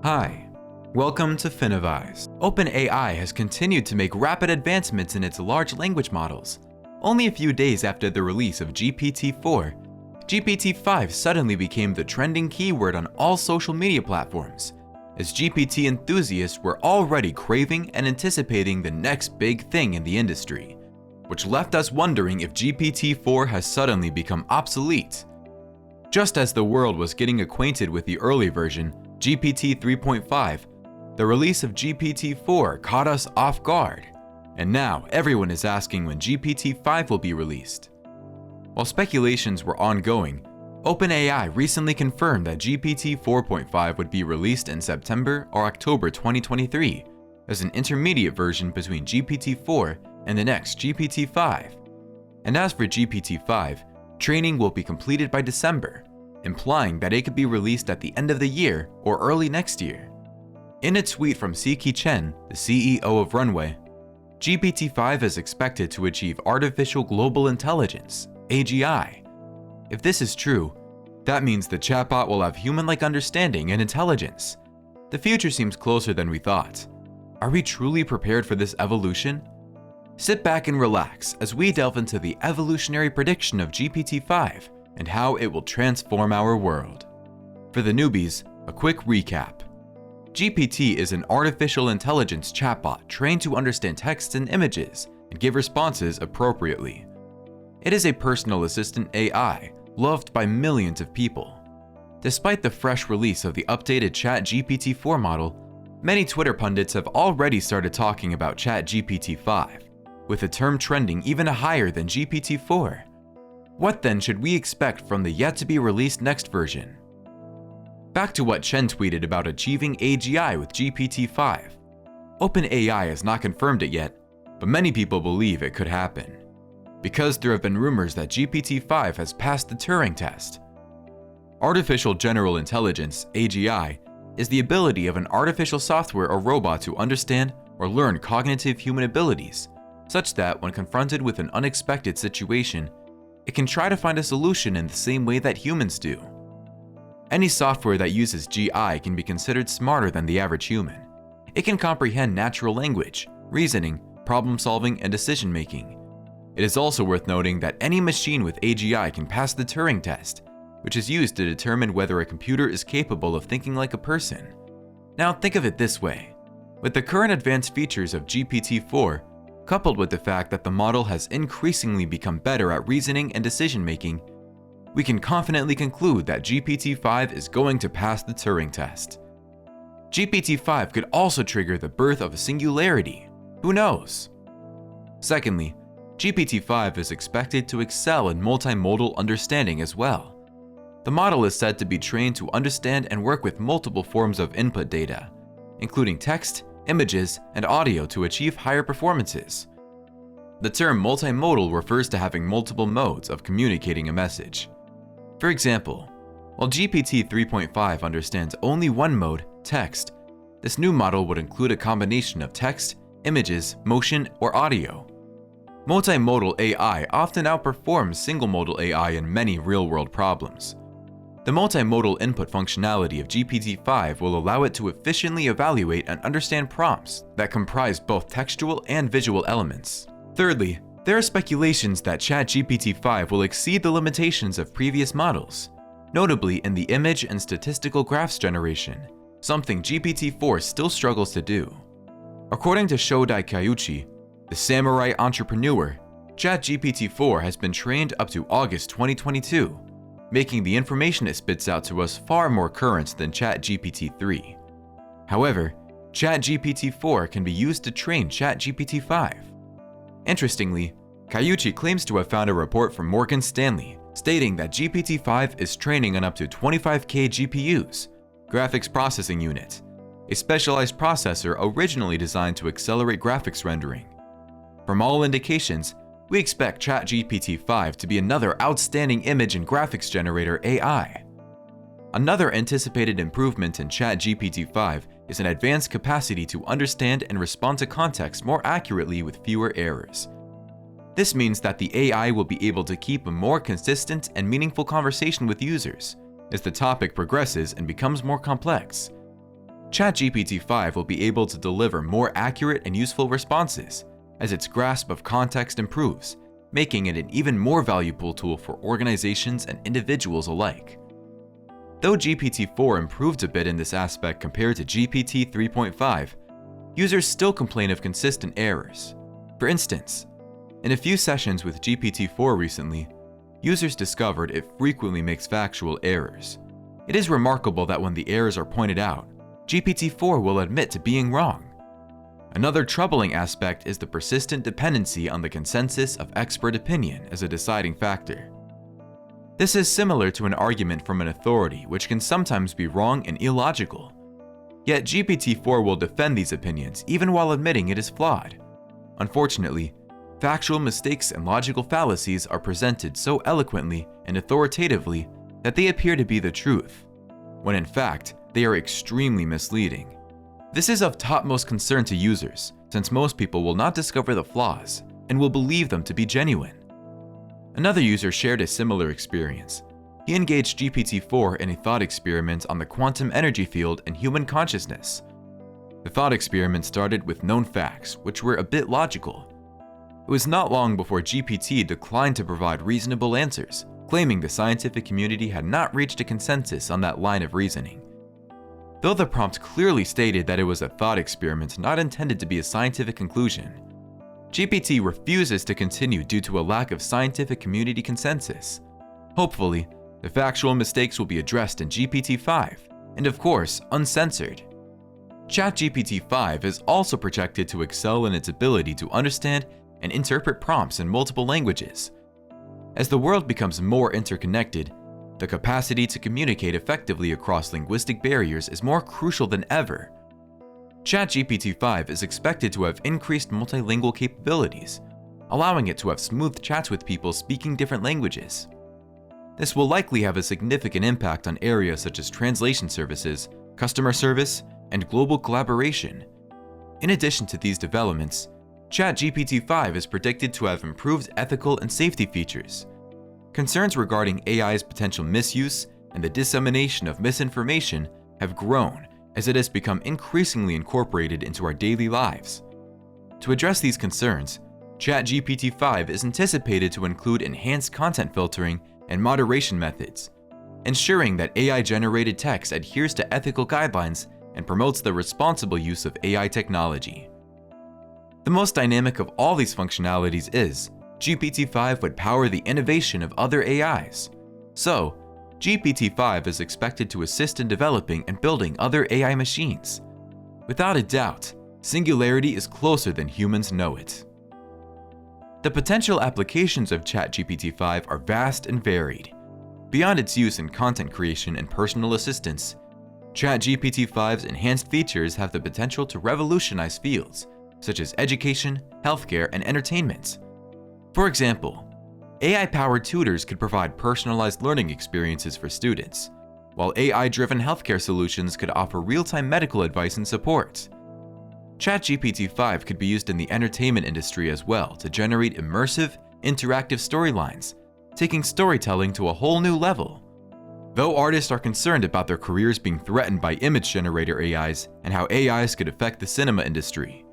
Hi, welcome to Finivize. OpenAI has continued to make rapid advancements in its large language models. Only a few days after the release of GPT-4, GPT-5 suddenly became the trending keyword on all social media platforms, as GPT enthusiasts were already craving and anticipating the next big thing in the industry, which left us wondering if GPT-4 has suddenly become obsolete. Just as the world was getting acquainted with the early version, GPT 3.5, the release of GPT-4 caught us off guard, and now everyone is asking when GPT-5 will be released. While speculations were ongoing, OpenAI recently confirmed that GPT 4.5 would be released in September or October 2023 as an intermediate version between GPT-4 and the next GPT-5. And as for GPT-5, training will be completed by December, implying that it could be released at the end of the year or early next year. In a tweet from Siki Chen, the CEO of Runway, GPT-5 is expected to achieve Artificial Global Intelligence, AGI. If this is true, that means the chatbot will have human-like understanding and intelligence. The future seems closer than we thought. Are we truly prepared for this evolution? Sit back and relax as we delve into the evolutionary prediction of GPT-5 and how it will transform our world. For the newbies, a quick recap. GPT is an artificial intelligence chatbot trained to understand text and images and give responses appropriately. It is a personal assistant AI loved by millions of people. Despite the fresh release of the updated ChatGPT-4 model, many Twitter pundits have already started talking about ChatGPT-5, with the term trending even higher than GPT-4. What then should we expect from the yet-to-be-released next version? Back to what Chen tweeted about achieving AGI with GPT-5. OpenAI has not confirmed it yet, but many people believe it could happen, because there have been rumors that GPT-5 has passed the Turing test. Artificial General Intelligence, AGI, is the ability of an artificial software or robot to understand or learn cognitive human abilities, such that when confronted with an unexpected situation, it can try to find a solution in the same way that humans do. Any software that uses GI can be considered smarter than the average human. It can comprehend natural language, reasoning, problem-solving, and decision-making. It is also worth noting that any machine with AGI can pass the Turing test, which is used to determine whether a computer is capable of thinking like a person. Now think of it this way. With the current advanced features of GPT-4, coupled with the fact that the model has increasingly become better at reasoning and decision-making, we can confidently conclude that GPT-5 is going to pass the Turing test. GPT-5 could also trigger the birth of a singularity. Who knows? Secondly, GPT-5 is expected to excel in multimodal understanding as well. The model is said to be trained to understand and work with multiple forms of input data, including text, images, and audio to achieve higher performances. The term multimodal refers to having multiple modes of communicating a message. For example, while GPT 3.5 understands only one mode, text, this new model would include a combination of text, images, motion, or audio. Multimodal AI often outperforms single-modal AI in many real-world problems. The multimodal input functionality of GPT-5 will allow it to efficiently evaluate and understand prompts that comprise both textual and visual elements. Thirdly, there are speculations that ChatGPT-5 will exceed the limitations of previous models, notably in the image and statistical graphs generation, something GPT-4 still struggles to do. According to Shodai Kaiuchi, the samurai entrepreneur, ChatGPT-4 has been trained up to August 2022, making the information it spits out to us far more current than ChatGPT-3. However, ChatGPT-4 can be used to train ChatGPT-5. Interestingly, Kaiuchi claims to have found a report from Morgan Stanley stating that GPT-5 is training on up to 25K GPUs, graphics processing unit, a specialized processor originally designed to accelerate graphics rendering. From all indications, we expect ChatGPT-5 to be another outstanding image and graphics generator AI. Another anticipated improvement in ChatGPT-5 is an advanced capacity to understand and respond to context more accurately with fewer errors. This means that the AI will be able to keep a more consistent and meaningful conversation with users as the topic progresses and becomes more complex. ChatGPT-5 will be able to deliver more accurate and useful responses as its grasp of context improves, making it an even more valuable tool for organizations and individuals alike. Though GPT-4 improved a bit in this aspect compared to GPT 3.5, users still complain of consistent errors. For instance, in a few sessions with GPT-4 recently, users discovered it frequently makes factual errors. It is remarkable that when the errors are pointed out, GPT-4 will admit to being wrong. Another troubling aspect is the persistent dependency on the consensus of expert opinion as a deciding factor. This is similar to an argument from an authority, which can sometimes be wrong and illogical. Yet GPT-4 will defend these opinions even while admitting it is flawed. Unfortunately, factual mistakes and logical fallacies are presented so eloquently and authoritatively that they appear to be the truth, when in fact, they are extremely misleading. This is of topmost concern to users, since most people will not discover the flaws and will believe them to be genuine. Another user shared a similar experience. He engaged GPT-4 in a thought experiment on the quantum energy field and human consciousness. The thought experiment started with known facts, which were a bit logical. It was not long before GPT declined to provide reasonable answers, claiming the scientific community had not reached a consensus on that line of reasoning. Though the prompt clearly stated that it was a thought experiment not intended to be a scientific conclusion, GPT refuses to continue due to a lack of scientific community consensus. Hopefully, the factual mistakes will be addressed in GPT-5, and of course, uncensored. ChatGPT-5 is also projected to excel in its ability to understand and interpret prompts in multiple languages. As the world becomes more interconnected, the capacity to communicate effectively across linguistic barriers is more crucial than ever. ChatGPT-5 is expected to have increased multilingual capabilities, allowing it to have smooth chats with people speaking different languages. This will likely have a significant impact on areas such as translation services, customer service, and global collaboration. In addition to these developments, ChatGPT-5 is predicted to have improved ethical and safety features. Concerns regarding AI's potential misuse and the dissemination of misinformation have grown as it has become increasingly incorporated into our daily lives. To address these concerns, ChatGPT-5 is anticipated to include enhanced content filtering and moderation methods, ensuring that AI-generated text adheres to ethical guidelines and promotes the responsible use of AI technology. The most dynamic of all these functionalities is GPT-5 would power the innovation of other AIs. So, GPT-5 is expected to assist in developing and building other AI machines. Without a doubt, singularity is closer than humans know it. The potential applications of ChatGPT-5 are vast and varied. Beyond its use in content creation and personal assistance, ChatGPT-5's enhanced features have the potential to revolutionize fields such as education, healthcare, and entertainment. For example, AI-powered tutors could provide personalized learning experiences for students, while AI-driven healthcare solutions could offer real-time medical advice and support. ChatGPT-5 could be used in the entertainment industry as well to generate immersive, interactive storylines, taking storytelling to a whole new level. Though artists are concerned about their careers being threatened by image generator AIs and how AIs could affect the cinema industry.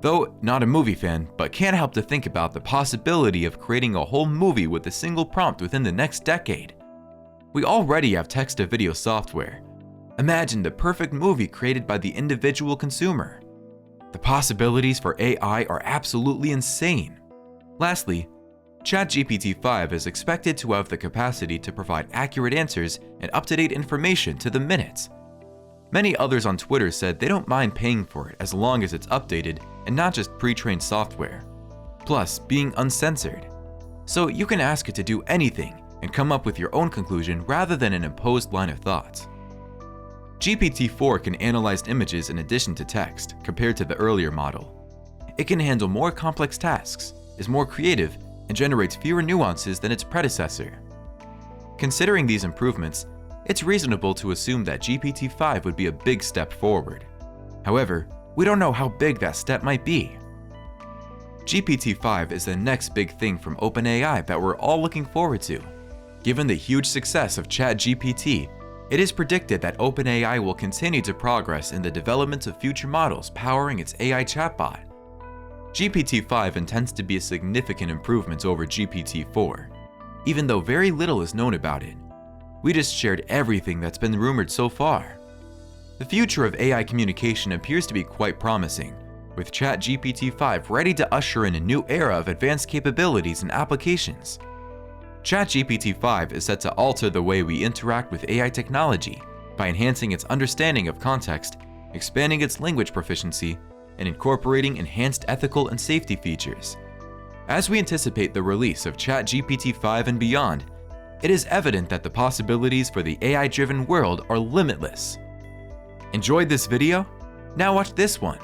Though not a movie fan, but can't help to think about the possibility of creating a whole movie with a single prompt within the next decade. We already have text-to-video software. Imagine the perfect movie created by the individual consumer. The possibilities for AI are absolutely insane. Lastly, ChatGPT-5 is expected to have the capacity to provide accurate answers and up-to-date information to the minute. Many others on Twitter said they don't mind paying for it as long as it's updated and not just pre-trained software, plus being uncensored. So you can ask it to do anything and come up with your own conclusion rather than an imposed line of thought. GPT-4 can analyze images in addition to text compared to the earlier model. It can handle more complex tasks, is more creative, and generates fewer nuances than its predecessor. Considering these improvements, it's reasonable to assume that GPT-5 would be a big step forward. However, we don't know how big that step might be. GPT-5 is the next big thing from OpenAI that we're all looking forward to. Given the huge success of ChatGPT, It is predicted that OpenAI will continue to progress in the development of future models powering its AI chatbot. GPT-5 intends to be a significant improvement over GPT-4, even though very little is known about it. We just shared everything that's been rumored so far. The future of AI communication appears to be quite promising, with ChatGPT-5 ready to usher in a new era of advanced capabilities and applications. ChatGPT-5 is set to alter the way we interact with AI technology by enhancing its understanding of context, expanding its language proficiency, and incorporating enhanced ethical and safety features. As we anticipate the release of ChatGPT-5 and beyond, it is evident that the possibilities for the AI-driven world are limitless. Enjoyed this video? Now watch this one.